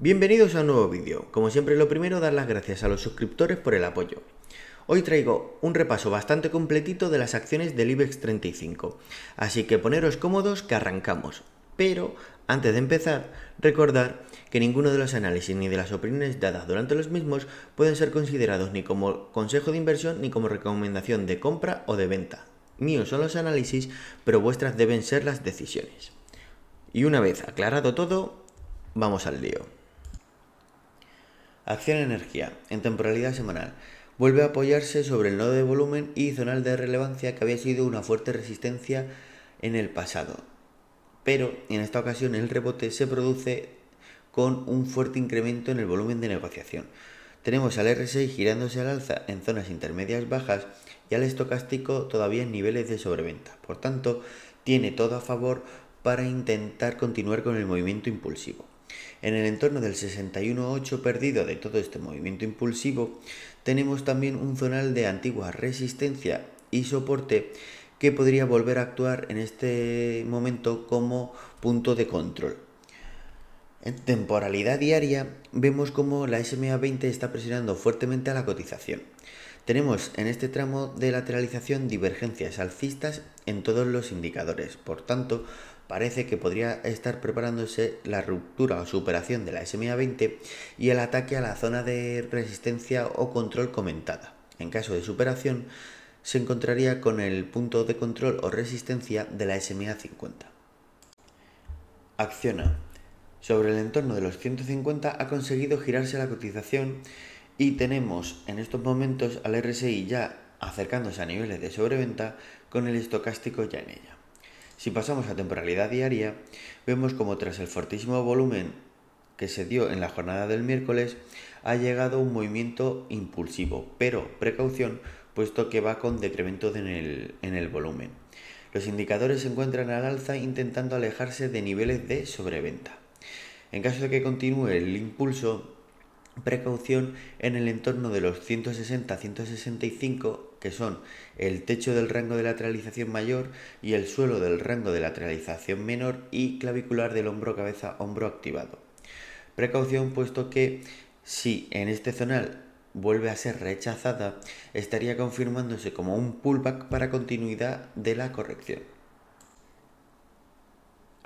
Bienvenidos a un nuevo vídeo. Como siempre, lo primero, dar las gracias a los suscriptores por el apoyo. Hoy traigo un repaso bastante completito de las acciones del IBEX 35, así que poneros cómodos que arrancamos. Pero, antes de empezar, recordar que ninguno de los análisis ni de las opiniones dadas durante los mismos pueden ser considerados ni como consejo de inversión ni como recomendación de compra o de venta. Míos son los análisis, pero vuestras deben ser las decisiones. Y una vez aclarado todo, vamos al lío. Acción Energía, en temporalidad semanal, vuelve a apoyarse sobre el nodo de volumen y zonal de relevancia que había sido una fuerte resistencia en el pasado. Pero en esta ocasión el rebote se produce con un fuerte incremento en el volumen de negociación. Tenemos al RSI girándose al alza en zonas intermedias bajas y al estocástico todavía en niveles de sobreventa. Por tanto, tiene todo a favor para intentar continuar con el movimiento impulsivo. En el entorno del 61.8 perdido de todo este movimiento impulsivo, tenemos también un zonal de antigua resistencia y soporte que podría volver a actuar en este momento como punto de control. En temporalidad diaria vemos como la SMA 20 está presionando fuertemente a la cotización. Tenemos en este tramo de lateralización divergencias alcistas en todos los indicadores, por tanto parece que podría estar preparándose la ruptura o superación de la SMA 20 y el ataque a la zona de resistencia o control comentada. En caso de superación, se encontraría con el punto de control o resistencia de la SMA 50. Acciona. Sobre el entorno de los 150 ha conseguido girarse la cotización y tenemos en estos momentos al RSI ya acercándose a niveles de sobreventa con el estocástico ya en ella. Si pasamos a temporalidad diaria, vemos como tras el fortísimo volumen que se dio en la jornada del miércoles, ha llegado un movimiento impulsivo, pero precaución, puesto que va con decremento en el volumen. Los indicadores se encuentran al alza intentando alejarse de niveles de sobreventa. En caso de que continúe el impulso, precaución en el entorno de los 160-165, que son el techo del rango de lateralización mayor y el suelo del rango de lateralización menor y clavicular del hombro cabeza-hombro activado. Precaución puesto que si en este zonal vuelve a ser rechazada, estaría confirmándose como un pullback para continuidad de la corrección.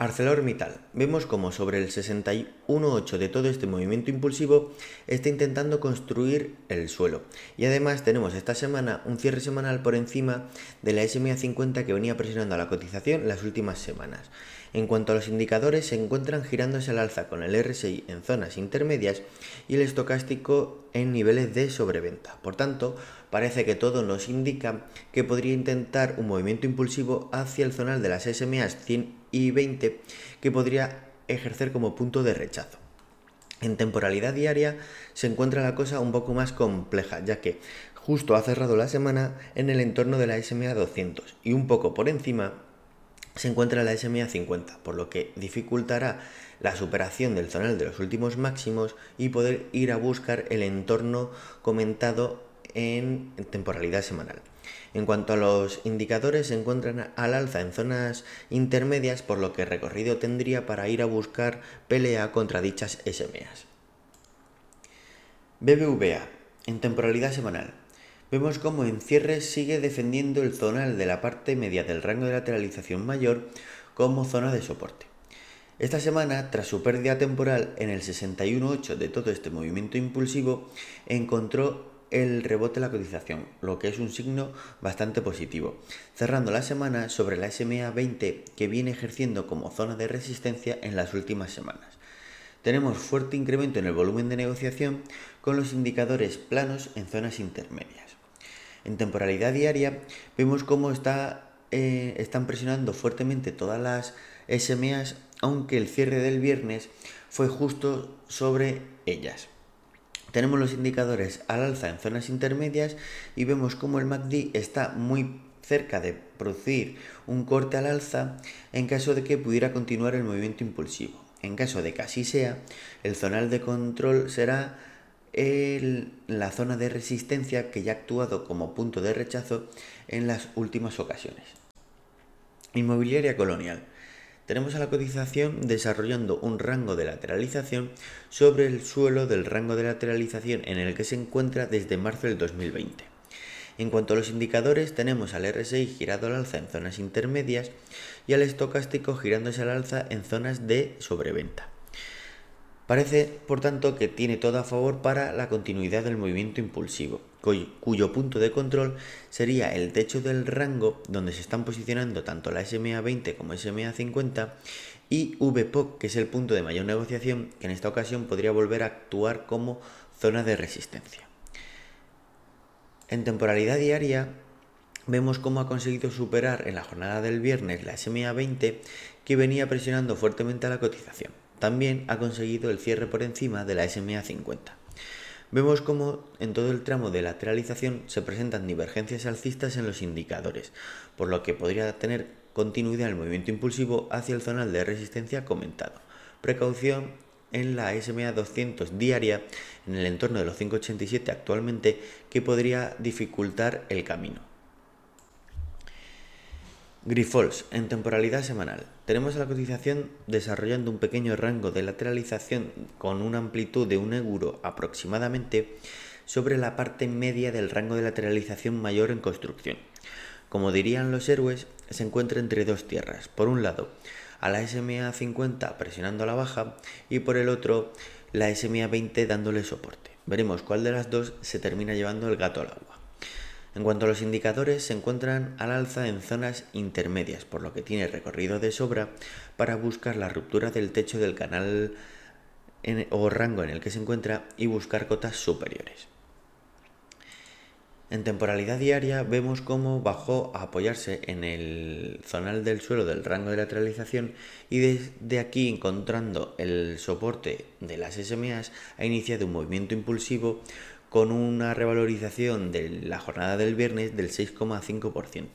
ArcelorMittal. Vemos como sobre el 61.8 de todo este movimiento impulsivo está intentando construir el suelo. Y además tenemos esta semana un cierre semanal por encima de la SMA 50 que venía presionando a la cotización las últimas semanas. En cuanto a los indicadores, se encuentran girándose al alza con el RSI en zonas intermedias y el estocástico en niveles de sobreventa. Por tanto, parece que todo nos indica que podría intentar un movimiento impulsivo hacia el zonal de las SMAs 100 y 20 que podría ejercer como punto de rechazo. En temporalidad diaria se encuentra la cosa un poco más compleja, ya que justo ha cerrado la semana en el entorno de la SMA 200 y un poco por encima se encuentra la SMA 50, por lo que dificultará la superación del zonal de los últimos máximos y poder ir a buscar el entorno comentado en temporalidad semanal. En cuanto a los indicadores, se encuentran al alza en zonas intermedias, por lo que recorrido tendría para ir a buscar pelea contra dichas SMAs. BBVA, en temporalidad semanal. Vemos cómo en cierre sigue defendiendo el zonal de la parte media del rango de lateralización mayor como zona de soporte. Esta semana, tras su pérdida temporal en el 61.8 de todo este movimiento impulsivo, encontró el rebote de la cotización, lo que es un signo bastante positivo, cerrando la semana sobre la SMA 20 que viene ejerciendo como zona de resistencia en las últimas semanas. Tenemos fuerte incremento en el volumen de negociación con los indicadores planos en zonas intermedias. En temporalidad diaria vemos cómo están presionando fuertemente todas las SMAs, aunque el cierre del viernes fue justo sobre ellas. Tenemos los indicadores al alza en zonas intermedias y vemos cómo el MACD está muy cerca de producir un corte al alza en caso de que pudiera continuar el movimiento impulsivo. En caso de que así sea, el zonal de control será la zona de resistencia que ya ha actuado como punto de rechazo en las últimas ocasiones. Inmobiliaria Colonial. tenemos a la cotización desarrollando un rango de lateralización sobre el suelo del rango de lateralización en el que se encuentra desde marzo del 2020. En cuanto a los indicadores, tenemos al RSI girado al alza en zonas intermedias y al estocástico girándose al alza en zonas de sobreventa. Parece, por tanto, que tiene todo a favor para la continuidad del movimiento impulsivo, cuyo punto de control sería el techo del rango donde se están posicionando tanto la SMA 20 como SMA 50 y VPOC, que es el punto de mayor negociación, que en esta ocasión podría volver a actuar como zona de resistencia. En temporalidad diaria, vemos cómo ha conseguido superar en la jornada del viernes la SMA 20 que venía presionando fuertemente a la cotización. También ha conseguido el cierre por encima de la SMA 50. Vemos cómo en todo el tramo de lateralización se presentan divergencias alcistas en los indicadores, por lo que podría tener continuidad el movimiento impulsivo hacia el zonal de resistencia comentado. Precaución en la SMA 200 diaria en el entorno de los 5,87 actualmente, que podría dificultar el camino. Grifols, en temporalidad semanal. Tenemos a la cotización desarrollando un pequeño rango de lateralización con una amplitud de 1 euro aproximadamente sobre la parte media del rango de lateralización mayor en construcción. Como dirían los héroes, se encuentra entre dos tierras. Por un lado, a la SMA 50 presionando a la baja y por el otro, la SMA 20 dándole soporte. Veremos cuál de las dos se termina llevando el gato al agua. En cuanto a los indicadores, se encuentran al alza en zonas intermedias, por lo que tiene recorrido de sobra para buscar la ruptura del techo del canal o rango en el que se encuentra y buscar cotas superiores. En temporalidad diaria vemos cómo bajó a apoyarse en el zonal del suelo del rango de lateralización y desde aquí, encontrando el soporte de las SMAs, ha iniciado un movimiento impulsivo con una revalorización de la jornada del viernes del 6,5%.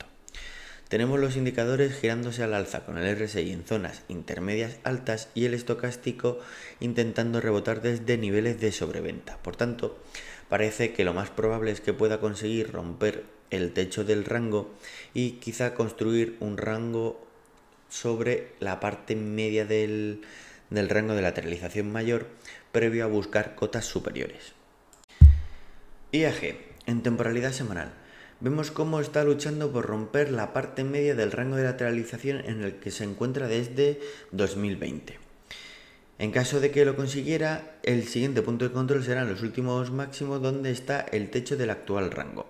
Tenemos los indicadores girándose al alza con el RSI en zonas intermedias altas y el estocástico intentando rebotar desde niveles de sobreventa. Por tanto, parece que lo más probable es que pueda conseguir romper el techo del rango y quizá construir un rango sobre la parte media del rango de lateralización mayor previo a buscar cotas superiores. IAG, en temporalidad semanal. Vemos cómo está luchando por romper la parte media del rango de lateralización en el que se encuentra desde 2020. En caso de que lo consiguiera, el siguiente punto de control serán los últimos máximos donde está el techo del actual rango.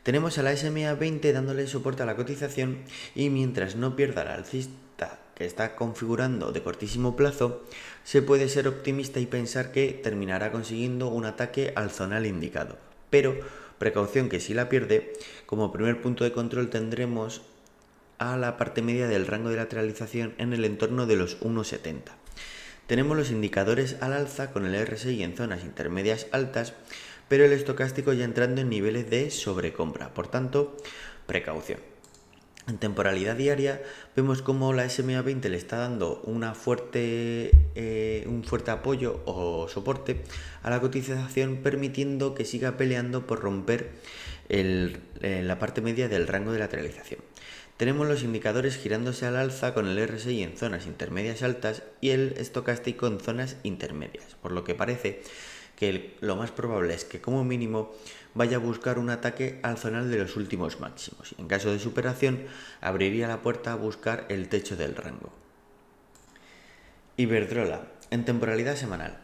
Tenemos a la SMA 20 dándole soporte a la cotización y mientras no pierda la alcista que está configurando de cortísimo plazo, se puede ser optimista y pensar que terminará consiguiendo un ataque al zonal indicado. Pero, precaución que si la pierde, como primer punto de control tendremos a la parte media del rango de lateralización en el entorno de los 1,70. Tenemos los indicadores al alza con el RSI en zonas intermedias altas, pero el estocástico ya entrando en niveles de sobrecompra, por tanto, precaución. En temporalidad diaria vemos cómo la SMA 20 le está dando un fuerte apoyo o soporte a la cotización, permitiendo que siga peleando por romper la parte media del rango de lateralización. Tenemos los indicadores girándose al alza con el RSI en zonas intermedias altas y el estocástico en zonas intermedias, por lo que parece que lo más probable es que como mínimo vaya a buscar un ataque al zonal de los últimos máximos y en caso de superación abriría la puerta a buscar el techo del rango. Iberdrola, en temporalidad semanal.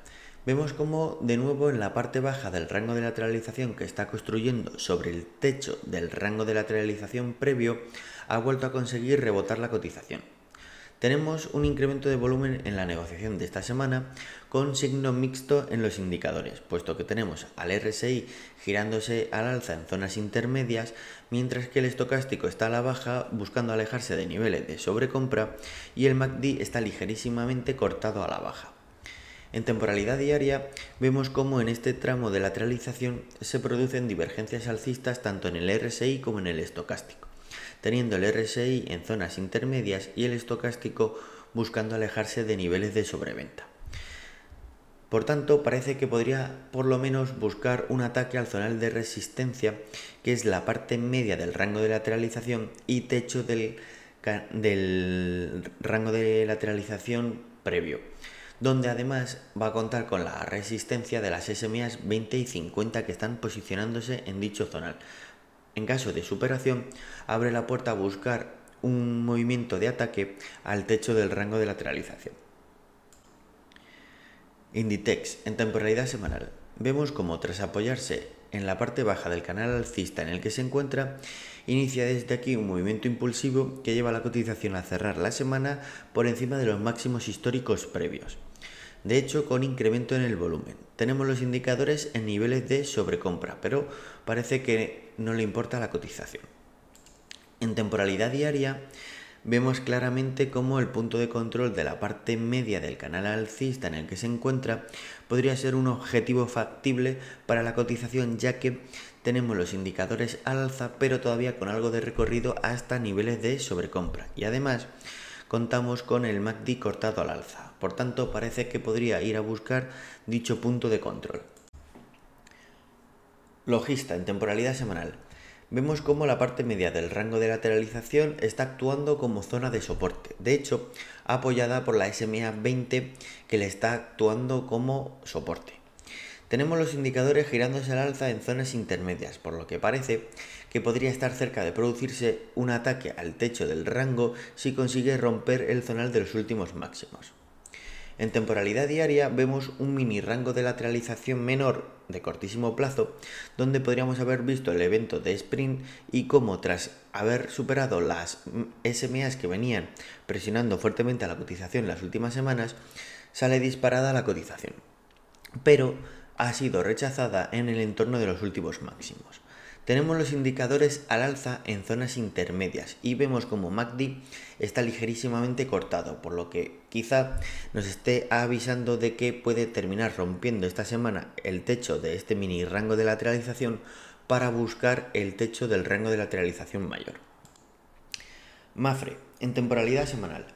Vemos como de nuevo en la parte baja del rango de lateralización que está construyendo sobre el techo del rango de lateralización previo ha vuelto a conseguir rebotar la cotización. Tenemos un incremento de volumen en la negociación de esta semana con signo mixto en los indicadores, puesto que tenemos al RSI girándose al alza en zonas intermedias, mientras que el estocástico está a la baja buscando alejarse de niveles de sobrecompra y el MACD está ligerísimamente cortado a la baja. En temporalidad diaria vemos cómo en este tramo de lateralización se producen divergencias alcistas tanto en el RSI como en el estocástico, teniendo el RSI en zonas intermedias y el estocástico buscando alejarse de niveles de sobreventa. Por tanto, parece que podría por lo menos buscar un ataque al zonal de resistencia, que es la parte media del rango de lateralización y techo del del rango de lateralización previo, donde además va a contar con la resistencia de las SMAs 20 y 50 que están posicionándose en dicho zonal. En caso de superación, abre la puerta a buscar un movimiento de ataque al techo del rango de lateralización. Inditex, en temporalidad semanal, vemos como tras apoyarse en la parte baja del canal alcista en el que se encuentra, inicia desde aquí un movimiento impulsivo que lleva a la cotización a cerrar la semana por encima de los máximos históricos previos. De hecho, con incremento en el volumen. Tenemos los indicadores en niveles de sobrecompra, pero parece que no le importa la cotización. En temporalidad diaria, vemos claramente cómo el punto de control de la parte media del canal alcista en el que se encuentra podría ser un objetivo factible para la cotización, ya que tenemos los indicadores al alza, pero todavía con algo de recorrido hasta niveles de sobrecompra. Y además, contamos con el MACD cortado al alza. Por tanto, parece que podría ir a buscar dicho punto de control. Logista, en temporalidad semanal. Vemos cómo la parte media del rango de lateralización está actuando como zona de soporte. De hecho, apoyada por la SMA 20 que le está actuando como soporte. Tenemos los indicadores girándose al alza en zonas intermedias, por lo que parece que podría estar cerca de producirse un ataque al techo del rango si consigue romper el zonal de los últimos máximos. En temporalidad diaria vemos un mini rango de lateralización menor de cortísimo plazo, donde podríamos haber visto el evento de sprint y cómo tras haber superado las SMAs que venían presionando fuertemente a la cotización en las últimas semanas, sale disparada la cotización, pero ha sido rechazada en el entorno de los últimos máximos. Tenemos los indicadores al alza en zonas intermedias y vemos como MACD está ligerísimamente cortado, por lo que quizá nos esté avisando de que puede terminar rompiendo esta semana el techo de este mini rango de lateralización para buscar el techo del rango de lateralización mayor. Mafre, en temporalidad semanal.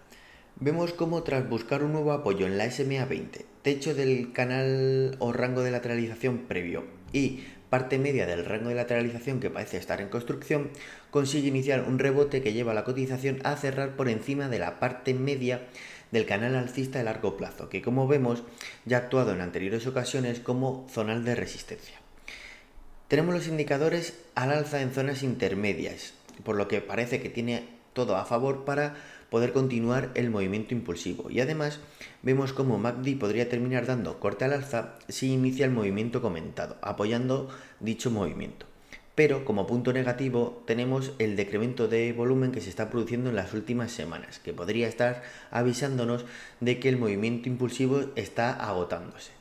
Vemos cómo tras buscar un nuevo apoyo en la SMA 20, techo del canal o rango de lateralización previo y parte media del rango de lateralización que parece estar en construcción, consigue iniciar un rebote que lleva a la cotización a cerrar por encima de la parte media del canal alcista de largo plazo, que como vemos ya ha actuado en anteriores ocasiones como zonal de resistencia. Tenemos los indicadores al alza en zonas intermedias, por lo que parece que tiene todo a favor para poder continuar el movimiento impulsivo, y además vemos como MACD podría terminar dando corte al alza si inicia el movimiento comentado, apoyando dicho movimiento. Pero como punto negativo tenemos el decremento de volumen que se está produciendo en las últimas semanas, que podría estar avisándonos de que el movimiento impulsivo está agotándose.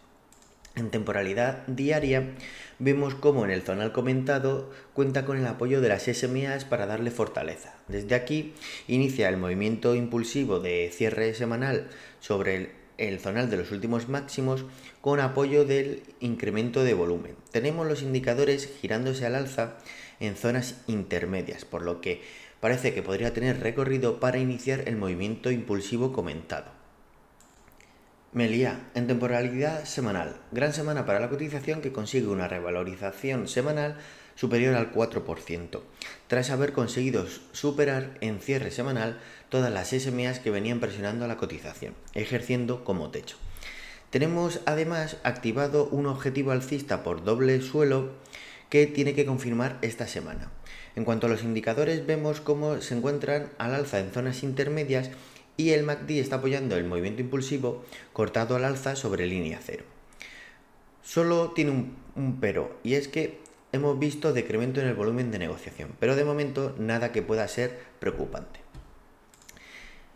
En temporalidad diaria vemos cómo en el zonal comentado cuenta con el apoyo de las SMAs para darle fortaleza. Desde aquí inicia el movimiento impulsivo de cierre semanal sobre el zonal de los últimos máximos con apoyo del incremento de volumen. Tenemos los indicadores girándose al alza en zonas intermedias, por lo que parece que podría tener recorrido para iniciar el movimiento impulsivo comentado. Melia, en temporalidad semanal. Gran semana para la cotización que consigue una revalorización semanal superior al 4%, tras haber conseguido superar en cierre semanal todas las SMAs que venían presionando a la cotización, ejerciendo como techo. Tenemos además activado un objetivo alcista por doble suelo que tiene que confirmar esta semana. En cuanto a los indicadores, vemos cómo se encuentran al alza en zonas intermedias y el MACD está apoyando el movimiento impulsivo cortado al alza sobre línea cero. Solo tiene un pero, y es que hemos visto decremento en el volumen de negociación, pero de momento nada que pueda ser preocupante.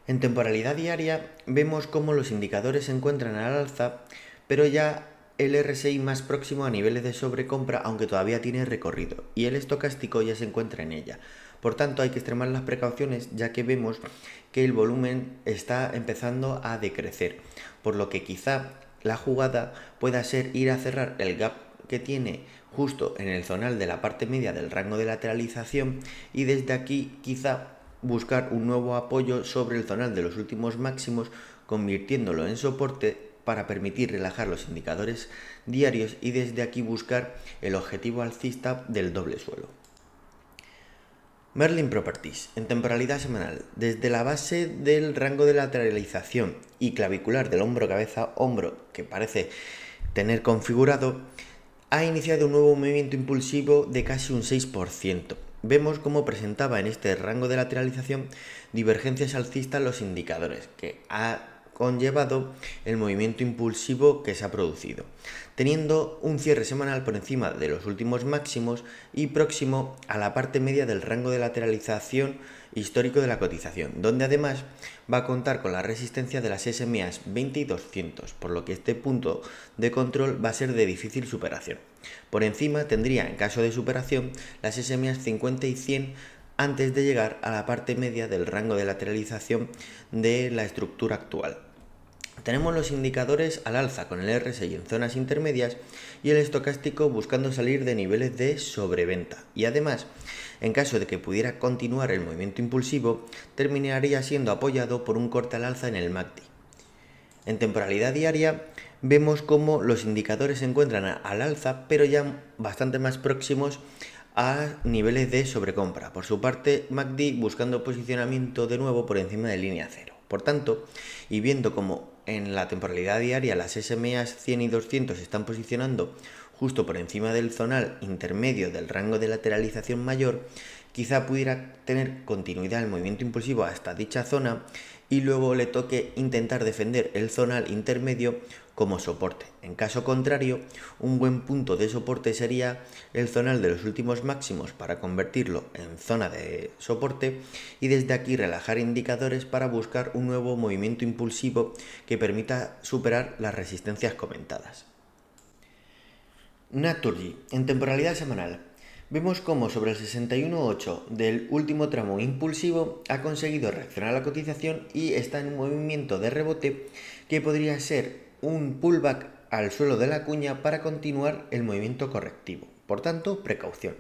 En temporalidad diaria vemos cómo los indicadores se encuentran al alza, pero ya el RSI más próximo a niveles de sobrecompra, aunque todavía tiene recorrido, y el estocástico ya se encuentra en ella. Por tanto, hay que extremar las precauciones, ya que vemos que el volumen está empezando a decrecer, por lo que quizá la jugada pueda ser ir a cerrar el gap que tiene justo en el zonal de la parte media del rango de lateralización y desde aquí quizá buscar un nuevo apoyo sobre el zonal de los últimos máximos, convirtiéndolo en soporte para permitir relajar los indicadores diarios y desde aquí buscar el objetivo alcista del doble suelo. Merlin Properties, en temporalidad semanal, desde la base del rango de lateralización y clavicular del hombro-cabeza-hombro que parece tener configurado, ha iniciado un nuevo movimiento impulsivo de casi un 6%. Vemos cómo presentaba en este rango de lateralización divergencias alcistas los indicadores, que ha conllevado el movimiento impulsivo que se ha producido, teniendo un cierre semanal por encima de los últimos máximos y próximo a la parte media del rango de lateralización histórico de la cotización, donde además va a contar con la resistencia de las SMAs 20 y 200, por lo que este punto de control va a ser de difícil superación. Por encima tendría, en caso de superación, las SMAs 50 y 100 antes de llegar a la parte media del rango de lateralización de la estructura actual. Tenemos los indicadores al alza con el RSI en zonas intermedias y el estocástico buscando salir de niveles de sobreventa. Y además, en caso de que pudiera continuar el movimiento impulsivo, terminaría siendo apoyado por un corte al alza en el MACD. En temporalidad diaria, vemos cómo los indicadores se encuentran al alza, pero ya bastante más próximos a niveles de sobrecompra. Por su parte, MACD buscando posicionamiento de nuevo por encima de línea cero. Por tanto, y viendo cómo en la temporalidad diaria las SMAs 100 y 200 se están posicionando justo por encima del zonal intermedio del rango de lateralización mayor, quizá pudiera tener continuidad el movimiento impulsivo hasta dicha zona y luego le toque intentar defender el zonal intermedio como soporte. En caso contrario, un buen punto de soporte sería el zonal de los últimos máximos para convertirlo en zona de soporte y desde aquí relajar indicadores para buscar un nuevo movimiento impulsivo que permita superar las resistencias comentadas. Naturgy, en temporalidad semanal. Vemos cómo sobre el 61.8 del último tramo impulsivo ha conseguido reaccionar a la cotización y está en un movimiento de rebote que podría ser un pullback al suelo de la cuña para continuar el movimiento correctivo. Por tanto, precaución.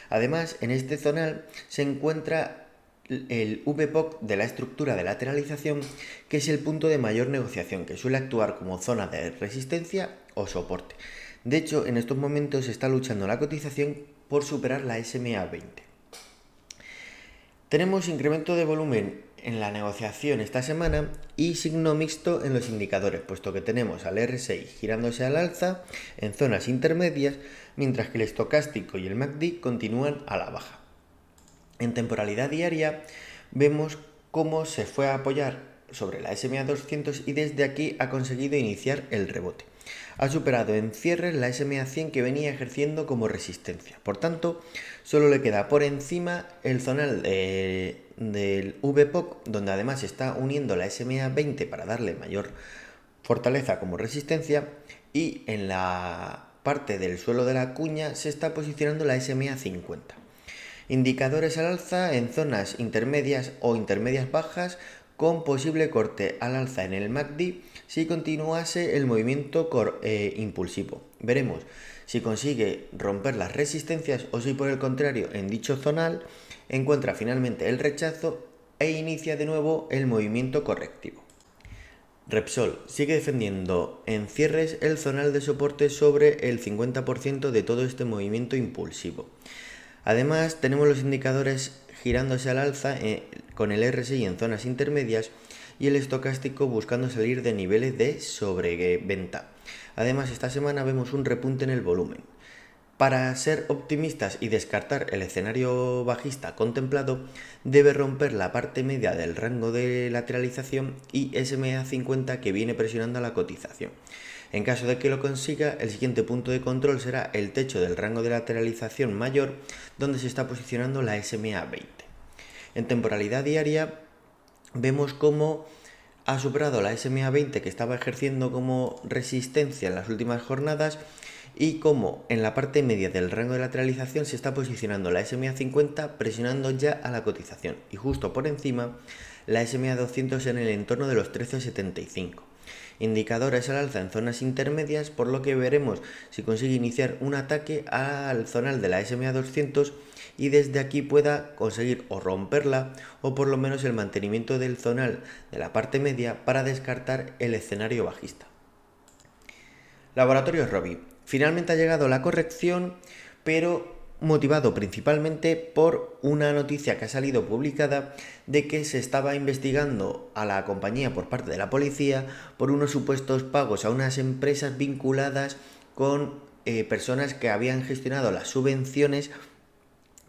Además, en este zonal se encuentra el VPOC de la estructura de lateralización, que es el punto de mayor negociación, que suele actuar como zona de resistencia o soporte. De hecho, en estos momentos se está luchando la cotización por superar la SMA 20. Tenemos incremento de volumen en la negociación esta semana y signo mixto en los indicadores, puesto que tenemos al RSI girándose al alza en zonas intermedias, mientras que el estocástico y el MACD continúan a la baja. En temporalidad diaria vemos cómo se fue a apoyar sobre la SMA 200 y desde aquí ha conseguido iniciar el rebote. Ha superado en cierres la SMA 100 que venía ejerciendo como resistencia. Por tanto, solo le queda por encima el zonal del VPOC, donde además se está uniendo la SMA 20 para darle mayor fortaleza como resistencia, y en la parte del suelo de la cuña se está posicionando la SMA 50. Indicadores al alza en zonas intermedias o intermedias bajas con posible corte al alza en el MACD si continuase el movimiento impulsivo. Veremos si consigue romper las resistencias o si por el contrario en dicho zonal encuentra finalmente el rechazo e inicia de nuevo el movimiento correctivo. Repsol sigue defendiendo en cierres el zonal de soporte sobre el 50% de todo este movimiento impulsivo. Además, tenemos los indicadores girándose al alza con el RSI en zonas intermedias y el estocástico buscando salir de niveles de sobreventa. Además, esta semana vemos un repunte en el volumen. Para ser optimistas y descartar el escenario bajista contemplado, debe romper la parte media del rango de lateralización y SMA 50 que viene presionando a la cotización. En caso de que lo consiga, el siguiente punto de control será el techo del rango de lateralización mayor, donde se está posicionando la SMA 20. En temporalidad diaria, vemos cómo ha superado la SMA 20 que estaba ejerciendo como resistencia en las últimas jornadas y cómo en la parte media del rango de lateralización se está posicionando la SMA 50 presionando ya a la cotización y justo por encima la SMA 200 en el entorno de los 13,75. Indicadores al alza en zonas intermedias, por lo que veremos si consigue iniciar un ataque al zonal de la SMA 200 y desde aquí pueda conseguir o romperla o por lo menos el mantenimiento del zonal de la parte media para descartar el escenario bajista. Laboratorios Rovi. Finalmente ha llegado la corrección, pero motivado principalmente por una noticia que ha salido publicada de que se estaba investigando a la compañía por parte de la policía por unos supuestos pagos a unas empresas vinculadas con personas que habían gestionado las subvenciones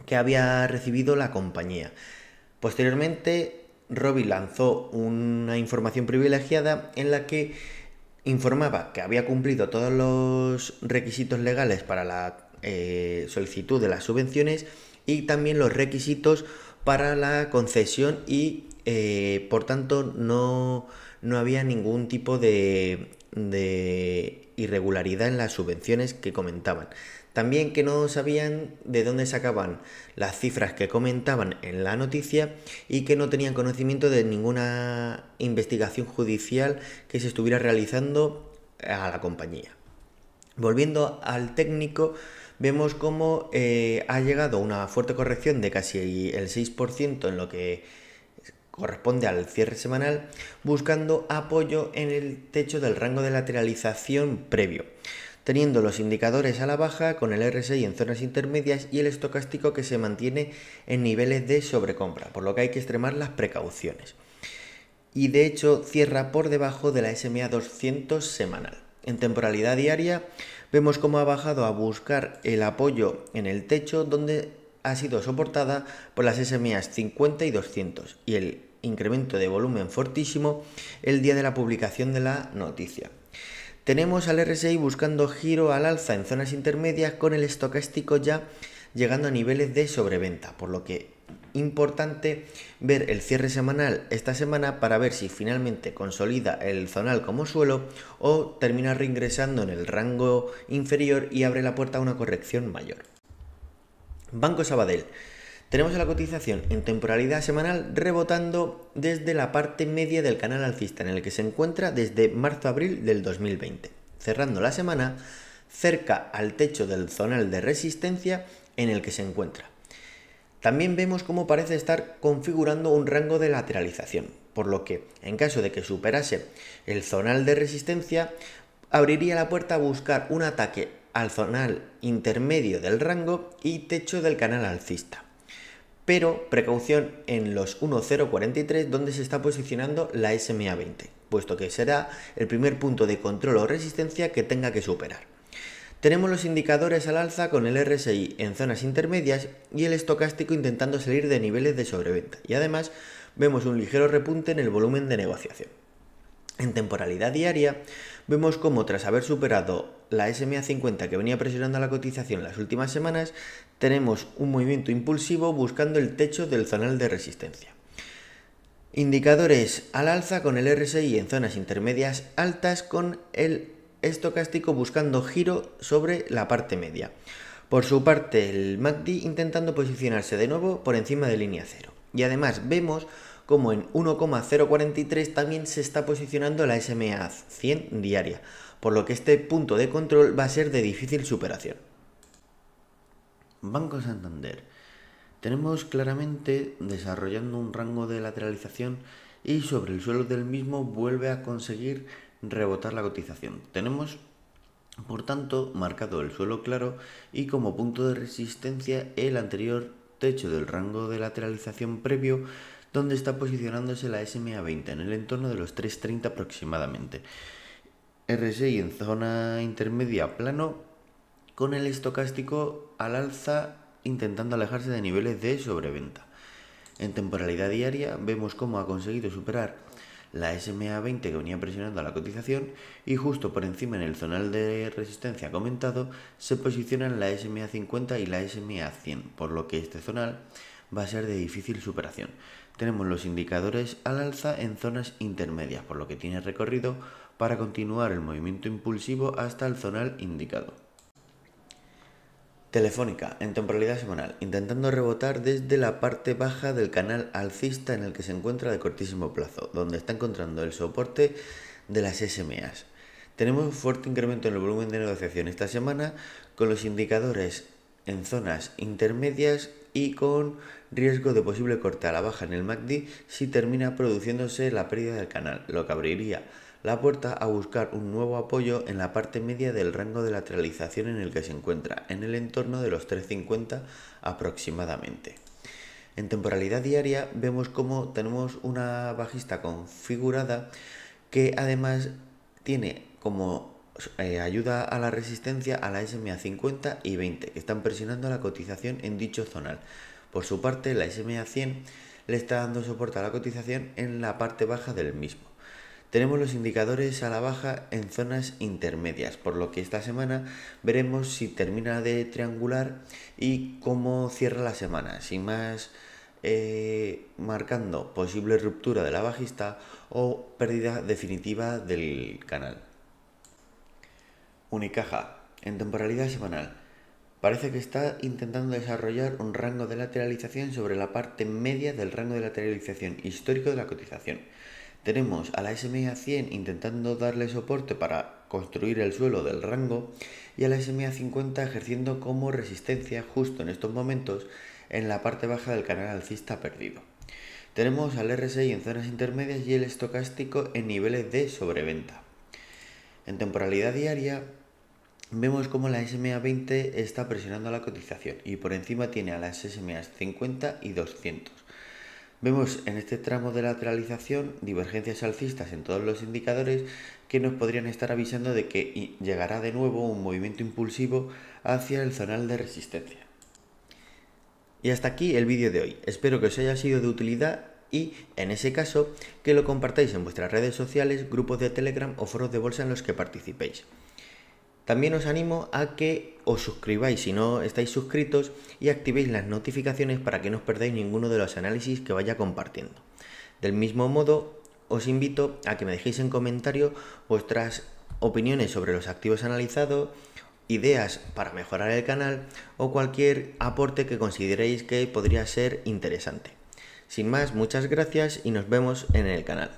que había recibido la compañía. Posteriormente, Robbie lanzó una información privilegiada en la que informaba que había cumplido todos los requisitos legales para la solicitud de las subvenciones y también los requisitos para la concesión y por tanto no había ningún tipo de irregularidad en las subvenciones que comentaban. También que no sabían de dónde sacaban las cifras que comentaban en la noticia y que no tenían conocimiento de ninguna investigación judicial que se estuviera realizando a la compañía. Volviendo al técnico, vemos cómo ha llegado una fuerte corrección de casi el 6% en lo que corresponde al cierre semanal, buscando apoyo en el techo del rango de lateralización previo, teniendo los indicadores a la baja con el RSI en zonas intermedias y el estocástico que se mantiene en niveles de sobrecompra, por lo que hay que extremar las precauciones. Y de hecho cierra por debajo de la SMA 200 semanal. En temporalidad diaria vemos cómo ha bajado a buscar el apoyo en el techo, donde ha sido soportada por las SMAs 50 y 200 y el incremento de volumen fortísimo el día de la publicación de la noticia. Tenemos al RSI buscando giro al alza en zonas intermedias con el estocástico ya llegando a niveles de sobreventa, por lo que importante ver el cierre semanal esta semana para ver si finalmente consolida el zonal como suelo o termina reingresando en el rango inferior y abre la puerta a una corrección mayor. Banco Sabadell. Tenemos a la cotización en temporalidad semanal rebotando desde la parte media del canal alcista en el que se encuentra desde marzo-abril del 2020, cerrando la semana cerca al techo del zonal de resistencia en el que se encuentra. También vemos cómo parece estar configurando un rango de lateralización, por lo que, en caso de que superase el zonal de resistencia, abriría la puerta a buscar un ataque al zonal intermedio del rango y techo del canal alcista. Pero precaución en los 1.043 donde se está posicionando la SMA 20, puesto que será el primer punto de control o resistencia que tenga que superar. Tenemos los indicadores al alza con el RSI en zonas intermedias y el estocástico intentando salir de niveles de sobreventa. Y además vemos un ligero repunte en el volumen de negociación. En temporalidad diaria vemos cómo tras haber superado la SMA 50 que venía presionando a la cotización las últimas semanas, tenemos un movimiento impulsivo buscando el techo del zonal de resistencia. Indicadores al alza con el RSI en zonas intermedias altas con el estocástico buscando giro sobre la parte media. Por su parte, el MACD intentando posicionarse de nuevo por encima de línea cero. Y además vemos como en 1,043 también se está posicionando la SMA 100 diaria, por lo que este punto de control va a ser de difícil superación. Banco Santander. Tenemos claramente desarrollando un rango de lateralización y sobre el suelo del mismo vuelve a conseguir rebotar la cotización. Tenemos, por tanto, marcado el suelo claro y como punto de resistencia el anterior techo del rango de lateralización previo, donde está posicionándose la SMA 20 en el entorno de los 3.30 aproximadamente. RSI en zona intermedia plano con el estocástico al alza intentando alejarse de niveles de sobreventa. En temporalidad diaria vemos cómo ha conseguido superar la SMA 20 que venía presionando a la cotización y justo por encima en el zonal de resistencia comentado se posicionan la SMA 50 y la SMA 100, por lo que este zonal va a ser de difícil superación. Tenemos los indicadores al alza en zonas intermedias, por lo que tiene recorrido para continuar el movimiento impulsivo hasta el zonal indicado. Telefónica, en temporalidad semanal, intentando rebotar desde la parte baja del canal alcista en el que se encuentra de cortísimo plazo, donde está encontrando el soporte de las SMAs. Tenemos un fuerte incremento en el volumen de negociación esta semana, con los indicadores en zonas intermedias y con riesgo de posible corte a la baja en el MACD si termina produciéndose la pérdida del canal, lo que abriría la puerta a buscar un nuevo apoyo en la parte media del rango de lateralización en el que se encuentra, en el entorno de los 3,50 aproximadamente. En temporalidad diaria vemos cómo tenemos una bajista configurada que además tiene como ayuda a la resistencia a la SMA 50 y 20, que están presionando la cotización en dicho zonal. Por su parte, la SMA 100 le está dando soporte a la cotización en la parte baja del mismo. Tenemos los indicadores a la baja en zonas intermedias, por lo que esta semana veremos si termina de triangular y cómo cierra la semana, sin más marcando posible ruptura de la bajista o pérdida definitiva del canal. Unicaja, en temporalidad semanal, parece que está intentando desarrollar un rango de lateralización sobre la parte media del rango de lateralización histórico de la cotización. Tenemos a la SMA 100 intentando darle soporte para construir el suelo del rango y a la SMA 50 ejerciendo como resistencia justo en estos momentos en la parte baja del canal alcista perdido. Tenemos al RSI en zonas intermedias y el estocástico en niveles de sobreventa. En temporalidad diaria vemos como la SMA 20 está presionando la cotización y por encima tiene a las SMA 50 y 200. Vemos en este tramo de lateralización divergencias alcistas en todos los indicadores que nos podrían estar avisando de que llegará de nuevo un movimiento impulsivo hacia el zonal de resistencia. Y hasta aquí el vídeo de hoy. Espero que os haya sido de utilidad y, en ese caso, que lo compartáis en vuestras redes sociales, grupos de Telegram o foros de bolsa en los que participéis. También os animo a que os suscribáis si no estáis suscritos y activéis las notificaciones para que no os perdáis ninguno de los análisis que vaya compartiendo. Del mismo modo, os invito a que me dejéis en comentario vuestras opiniones sobre los activos analizados, ideas para mejorar el canal o cualquier aporte que consideréis que podría ser interesante. Sin más, muchas gracias y nos vemos en el canal.